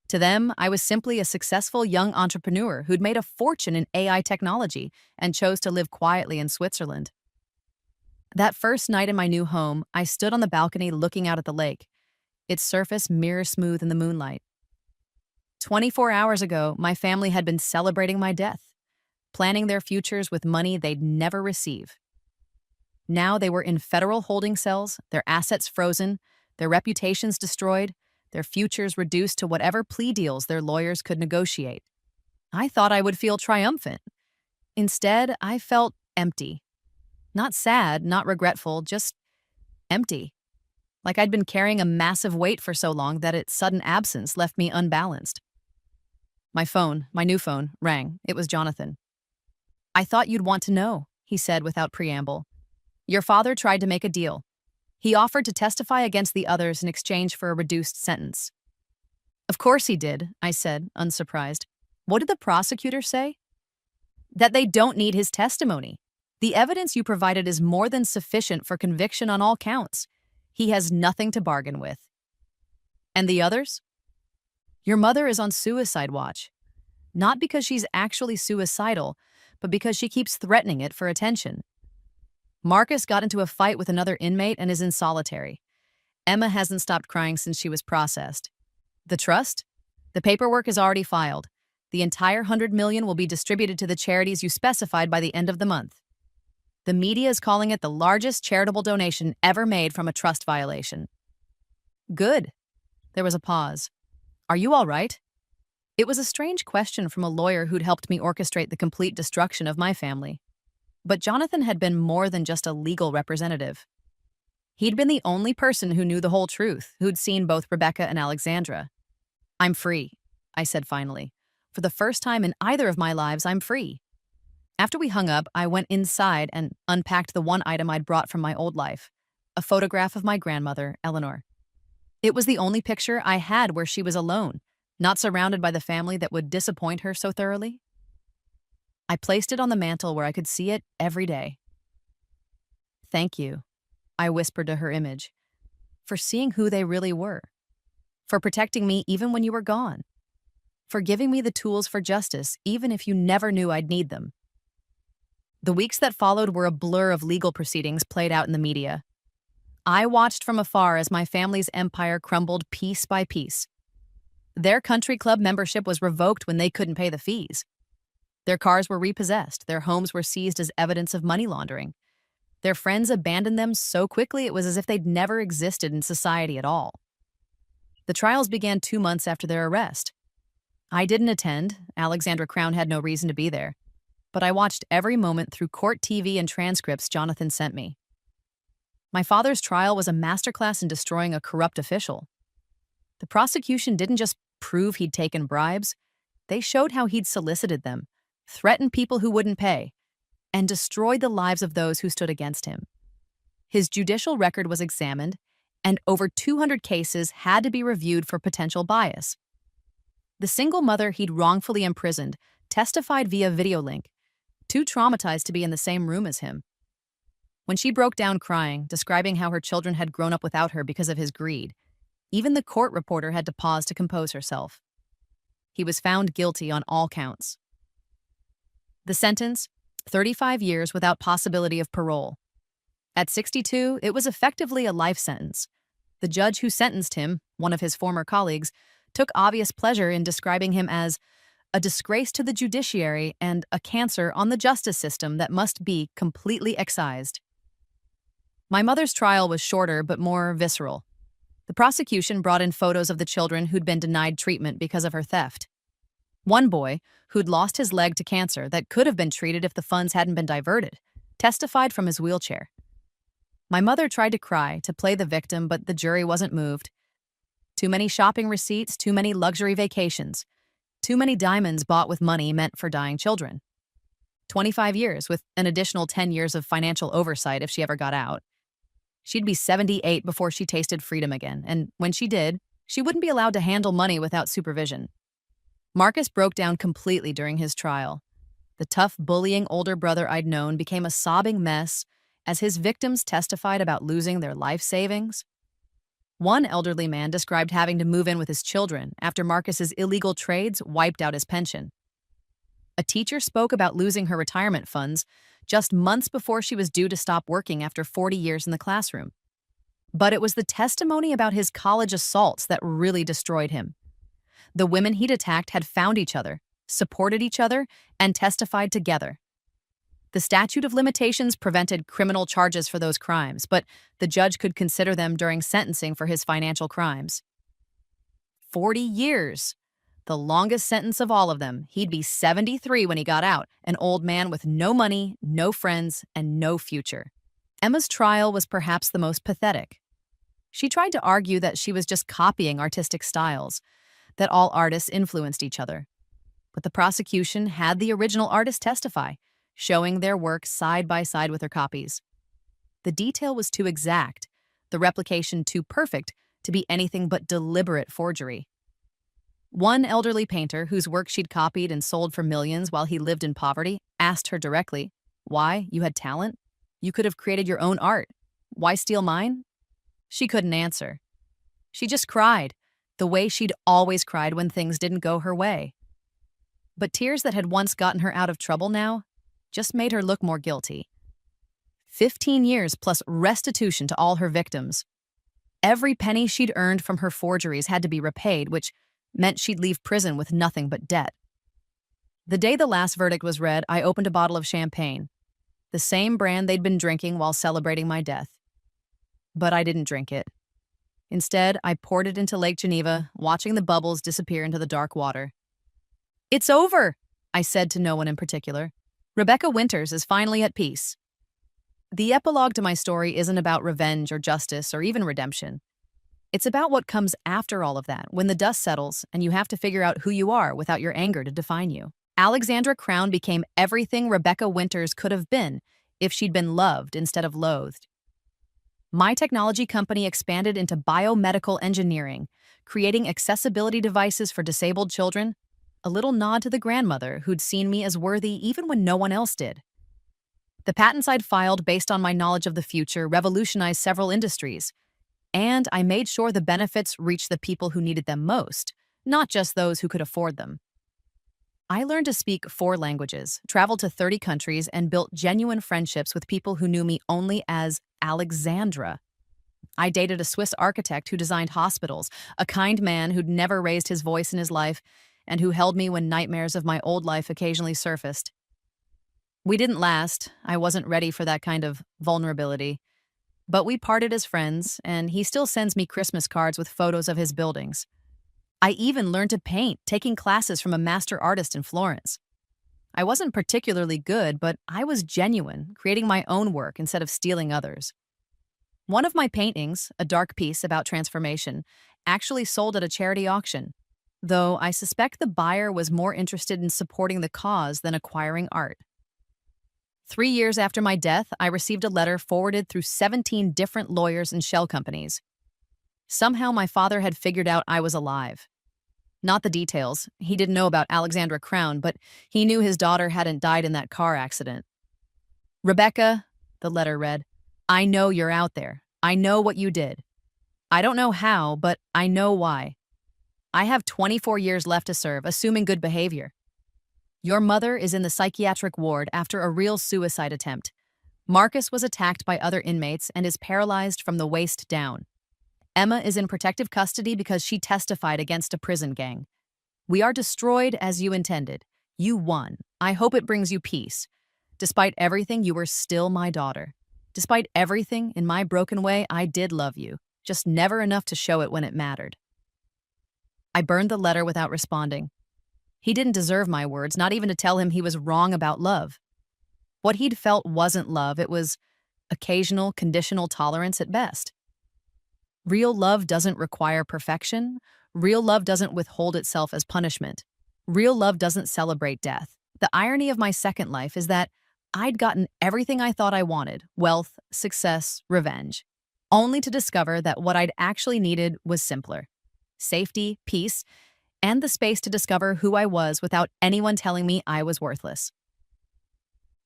To them, I was simply a successful young entrepreneur who'd made a fortune in AI technology and chose to live quietly in Switzerland. That first night in my new home, I stood on the balcony looking out at the lake, its surface mirror-smooth in the moonlight. 24 hours ago, my family had been celebrating my death, planning their futures with money they'd never receive. Now they were in federal holding cells, their assets frozen, their reputations destroyed, their futures reduced to whatever plea deals their lawyers could negotiate. I thought I would feel triumphant. Instead, I felt empty. Not sad, not regretful, just empty. Like I'd been carrying a massive weight for so long that its sudden absence left me unbalanced. My phone, my new phone, rang. It was Jonathan. "I thought you'd want to know," he said without preamble. "Your father tried to make a deal. He offered to testify against the others in exchange for a reduced sentence." "Of course he did," I said, unsurprised. "What did the prosecutor say?" "That they don't need his testimony. The evidence you provided is more than sufficient for conviction on all counts. He has nothing to bargain with." "And the others?" "Your mother is on suicide watch. Not because she's actually suicidal, but because she keeps threatening it for attention. Marcus got into a fight with another inmate and is in solitary. Emma hasn't stopped crying since she was processed. The trust? The paperwork is already filed. The entire $100 million will be distributed to the charities you specified by the end of the month. The media is calling it the largest charitable donation ever made from a trust violation." "Good." There was a pause. "Are you all right?" It was a strange question from a lawyer who'd helped me orchestrate the complete destruction of my family. But Jonathan had been more than just a legal representative. He'd been the only person who knew the whole truth, who'd seen both Rebecca and Alexandra. "I'm free," I said finally. "For the first time in either of my lives, I'm free." After we hung up, I went inside and unpacked the one item I'd brought from my old life, a photograph of my grandmother, Eleanor. It was the only picture I had where she was alone, not surrounded by the family that would disappoint her so thoroughly. I placed it on the mantle where I could see it every day. "Thank you," I whispered to her image, "for seeing who they really were, for protecting me even when you were gone, for giving me the tools for justice even if you never knew I'd need them." The weeks that followed were a blur of legal proceedings played out in the media. I watched from afar as my family's empire crumbled piece by piece. Their country club membership was revoked when they couldn't pay the fees. Their cars were repossessed. Their homes were seized as evidence of money laundering. Their friends abandoned them so quickly it was as if they'd never existed in society at all. The trials began 2 months after their arrest. I didn't attend. Alexandra Crown had no reason to be there. But I watched every moment through court TV and transcripts Jonathan sent me. My father's trial was a masterclass in destroying a corrupt official. The prosecution didn't just prove he'd taken bribes, they showed how he'd solicited them, threatened people who wouldn't pay, and destroyed the lives of those who stood against him. His judicial record was examined, and over 200 cases had to be reviewed for potential bias. The single mother he'd wrongfully imprisoned testified via video link, too traumatized to be in the same room as him. When she broke down crying, describing how her children had grown up without her because of his greed, even the court reporter had to pause to compose herself. He was found guilty on all counts. The sentence, 35 years without possibility of parole. At 62, it was effectively a life sentence. The judge who sentenced him, one of his former colleagues, took obvious pleasure in describing him as a disgrace to the judiciary and a cancer on the justice system that must be completely excised. My mother's trial was shorter but more visceral. The prosecution brought in photos of the children who'd been denied treatment because of her theft. One boy, who'd lost his leg to cancer that could have been treated if the funds hadn't been diverted, testified from his wheelchair. My mother tried to cry, to play the victim, but the jury wasn't moved. Too many shopping receipts, too many luxury vacations, too many diamonds bought with money meant for dying children. 25 years, with an additional 10 years of financial oversight if she ever got out. She'd be 78 before she tasted freedom again, and when she did, she wouldn't be allowed to handle money without supervision. Marcus broke down completely during his trial. The tough, bullying older brother I'd known became a sobbing mess as his victims testified about losing their life savings. One elderly man described having to move in with his children after Marcus's illegal trades wiped out his pension. A teacher spoke about losing her retirement funds just months before she was due to stop working after 40 years in the classroom. But it was the testimony about his college assaults that really destroyed him. The women he'd attacked had found each other, supported each other, and testified together. The statute of limitations prevented criminal charges for those crimes, but the judge could consider them during sentencing for his financial crimes. 40 years. The longest sentence of all of them. He'd be 73 when he got out, an old man with no money, no friends, and no future. Emma's trial was perhaps the most pathetic. She tried to argue that she was just copying artistic styles, that all artists influenced each other. But the prosecution had the original artist testify, showing their work side by side with her copies. The detail was too exact, the replication too perfect to be anything but deliberate forgery. One elderly painter, whose work she'd copied and sold for millions while he lived in poverty, asked her directly, "Why? You had talent? You could have created your own art. Why steal mine?" She couldn't answer. She just cried, the way she'd always cried when things didn't go her way. But tears that had once gotten her out of trouble now just made her look more guilty. 15 years plus restitution to all her victims. Every penny she'd earned from her forgeries had to be repaid, which meant she'd leave prison with nothing but debt. The day the last verdict was read, I opened a bottle of champagne, the same brand they'd been drinking while celebrating my death. But I didn't drink it. Instead, I poured it into Lake Geneva, watching the bubbles disappear into the dark water. "It's over," I said to no one in particular. "Rebecca Winters is finally at peace." The epilogue to my story isn't about revenge or justice or even redemption. It's about what comes after all of that, when the dust settles and you have to figure out who you are without your anger to define you. Alexandra Crown became everything Rebecca Winters could have been if she'd been loved instead of loathed. My technology company expanded into biomedical engineering, creating accessibility devices for disabled children, a little nod to the grandmother who'd seen me as worthy even when no one else did. The patents I'd filed based on my knowledge of the future revolutionized several industries, and I made sure the benefits reached the people who needed them most, not just those who could afford them. I learned to speak 4 languages, traveled to 30 countries, and built genuine friendships with people who knew me only as Alexandra. I dated a Swiss architect who designed hospitals, a kind man who'd never raised his voice in his life, and who held me when nightmares of my old life occasionally surfaced. We didn't last. I wasn't ready for that kind of vulnerability. But we parted as friends, and he still sends me Christmas cards with photos of his buildings. I even learned to paint, taking classes from a master artist in Florence. I wasn't particularly good, but I was genuine, creating my own work instead of stealing others. One of my paintings, a dark piece about transformation, actually sold at a charity auction, though I suspect the buyer was more interested in supporting the cause than acquiring art. 3 years after my death, I received a letter forwarded through 17 different lawyers and shell companies. Somehow my father had figured out I was alive. Not the details. He didn't know about Alexandra Crown, but he knew his daughter hadn't died in that car accident. Rebecca, the letter read, I know you're out there. I know what you did. I don't know how, but I know why. I have 24 years left to serve, assuming good behavior. Your mother is in the psychiatric ward after a real suicide attempt. Marcus was attacked by other inmates and is paralyzed from the waist down. Emma is in protective custody because she testified against a prison gang. We are destroyed as you intended. You won. I hope it brings you peace. Despite everything, you were still my daughter. Despite everything, in my broken way, I did love you, just never enough to show it when it mattered. I burned the letter without responding. He didn't deserve my words, not even to tell him he was wrong about love. What he'd felt wasn't love, it was occasional, conditional tolerance at best. Real love doesn't require perfection. Real love doesn't withhold itself as punishment. Real love doesn't celebrate death. The irony of my second life is that I'd gotten everything I thought I wanted, wealth, success, revenge, only to discover that what I'd actually needed was simpler. Safety, peace, and the space to discover who I was without anyone telling me I was worthless.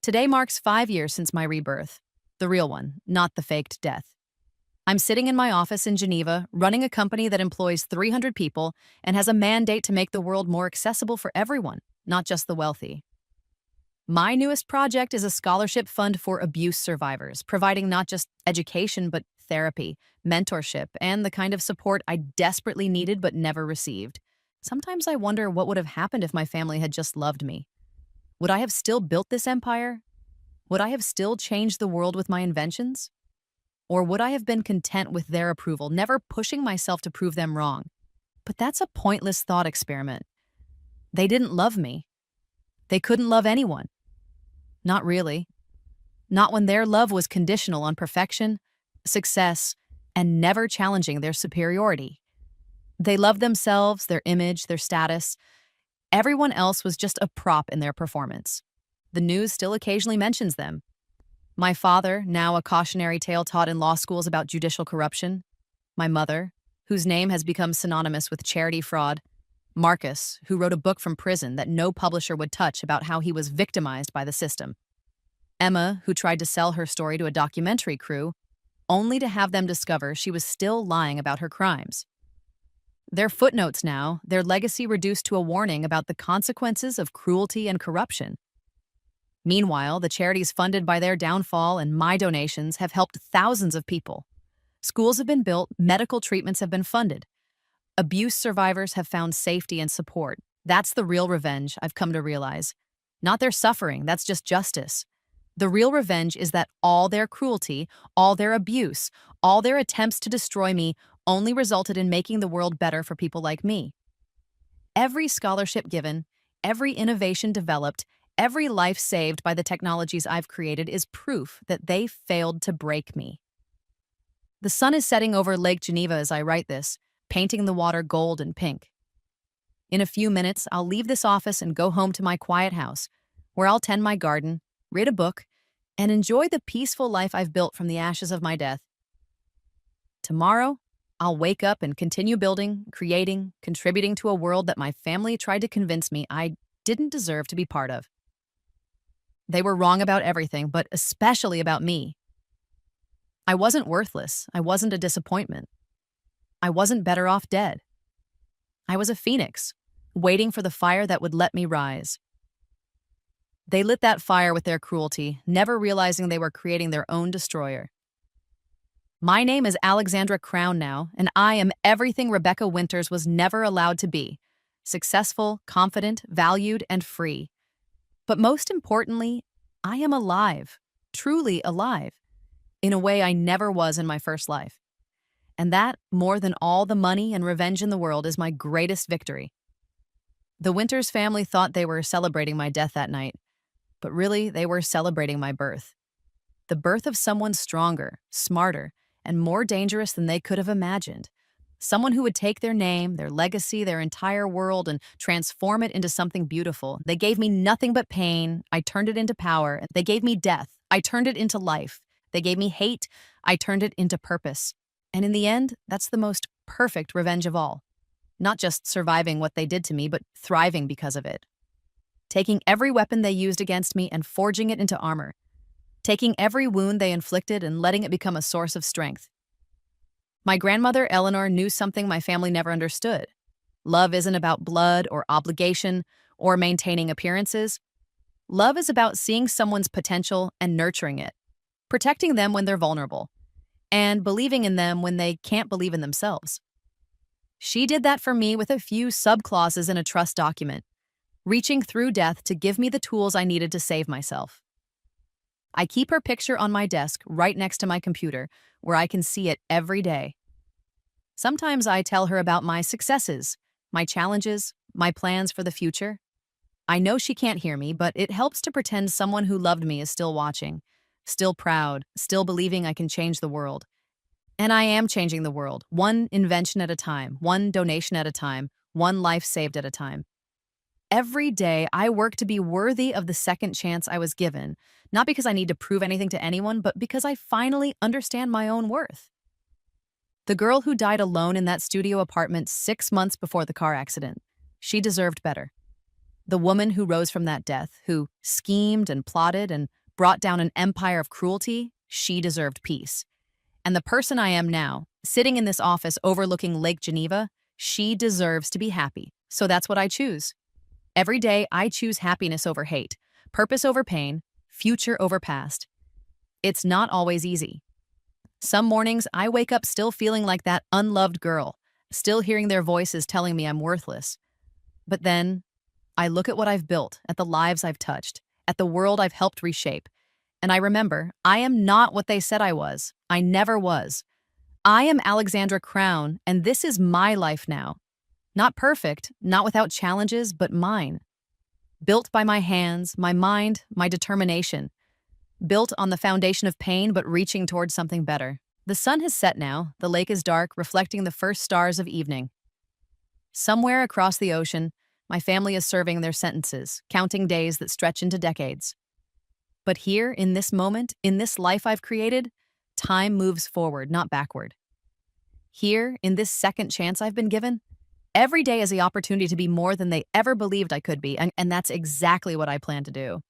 Today marks 5 years since my rebirth, the real one, not the faked death. I'm sitting in my office in Geneva, running a company that employs 300 people and has a mandate to make the world more accessible for everyone, not just the wealthy. My newest project is a scholarship fund for abuse survivors, providing not just education but therapy, mentorship, and the kind of support I desperately needed but never received. Sometimes I wonder what would have happened if my family had just loved me. Would I have still built this empire? Would I have still changed the world with my inventions? Or would I have been content with their approval, never pushing myself to prove them wrong? But that's a pointless thought experiment. They didn't love me. They couldn't love anyone. Not really. Not when their love was conditional on perfection, success, and never challenging their superiority. They loved themselves, their image, their status. Everyone else was just a prop in their performance. The news still occasionally mentions them. My father, now a cautionary tale taught in law schools about judicial corruption. My mother, whose name has become synonymous with charity fraud. Marcus, who wrote a book from prison that no publisher would touch about how he was victimized by the system. Emma, who tried to sell her story to a documentary crew, only to have them discover she was still lying about her crimes. Their footnotes now, their legacy reduced to a warning about the consequences of cruelty and corruption. Meanwhile, the charities funded by their downfall and my donations have helped thousands of people. Schools have been built, medical treatments have been funded. Abuse survivors have found safety and support. That's the real revenge, I've come to realize. Not their suffering, that's just justice. The real revenge is that all their cruelty, all their abuse, all their attempts to destroy me only resulted in making the world better for people like me. Every scholarship given, every innovation developed, every life saved by the technologies I've created is proof that they failed to break me. The sun is setting over Lake Geneva as I write this, painting the water gold and pink. In a few minutes, I'll leave this office and go home to my quiet house, where I'll tend my garden, read a book, and enjoy the peaceful life I've built from the ashes of my death. Tomorrow, I'll wake up and continue building, creating, contributing to a world that my family tried to convince me I didn't deserve to be part of. They were wrong about everything, but especially about me. I wasn't worthless. I wasn't a disappointment. I wasn't better off dead. I was a phoenix, waiting for the fire that would let me rise. They lit that fire with their cruelty, never realizing they were creating their own destroyer. My name is Alexandra Crown now, and I am everything Rebecca Winters was never allowed to be: successful, confident, valued, and free. But most importantly, I am alive, truly alive, in a way I never was in my first life. And that, more than all the money and revenge in the world, is my greatest victory. The Winters family thought they were celebrating my death that night, but really they were celebrating my birth. The birth of someone stronger, smarter, and more dangerous than they could have imagined. Someone who would take their name, their legacy, their entire world, and transform it into something beautiful. They gave me nothing but pain. I turned it into power. They gave me death. I turned it into life. They gave me hate. I turned it into purpose. And in the end, that's the most perfect revenge of all. Not just surviving what they did to me, but thriving because of it. Taking every weapon they used against me and forging it into armor. Taking every wound they inflicted and letting it become a source of strength. My grandmother, Eleanor, knew something my family never understood. Love isn't about blood or obligation or maintaining appearances. Love is about seeing someone's potential and nurturing it, protecting them when they're vulnerable, and believing in them when they can't believe in themselves. She did that for me with a few sub-clauses in a trust document, reaching through death to give me the tools I needed to save myself. I keep her picture on my desk right next to my computer, where I can see it every day. Sometimes I tell her about my successes, my challenges, my plans for the future. I know she can't hear me, but it helps to pretend someone who loved me is still watching, still proud, still believing I can change the world. And I am changing the world, one invention at a time, one donation at a time, one life saved at a time. Every day, I work to be worthy of the second chance I was given, not because I need to prove anything to anyone, but because I finally understand my own worth. The girl who died alone in that studio apartment 6 months before the car accident, she deserved better. The woman who rose from that death, who schemed and plotted and brought down an empire of cruelty, she deserved peace. And the person I am now, sitting in this office overlooking Lake Geneva, she deserves to be happy. So that's what I choose. Every day, I choose happiness over hate, purpose over pain, future over past. It's not always easy. Some mornings, I wake up still feeling like that unloved girl, still hearing their voices telling me I'm worthless. But then, I look at what I've built, at the lives I've touched, at the world I've helped reshape, and I remember I am not what they said I was. I never was. I am Alexandra Crown, and this is my life now. Not perfect, not without challenges, but mine. Built by my hands, my mind, my determination. Built on the foundation of pain, but reaching towards something better. The sun has set now, the lake is dark, reflecting the first stars of evening. Somewhere across the ocean, my family is serving their sentences, counting days that stretch into decades. But here, in this moment, in this life I've created, time moves forward, not backward. Here, in this second chance I've been given, every day is the opportunity to be more than they ever believed I could be, and that's exactly what I plan to do.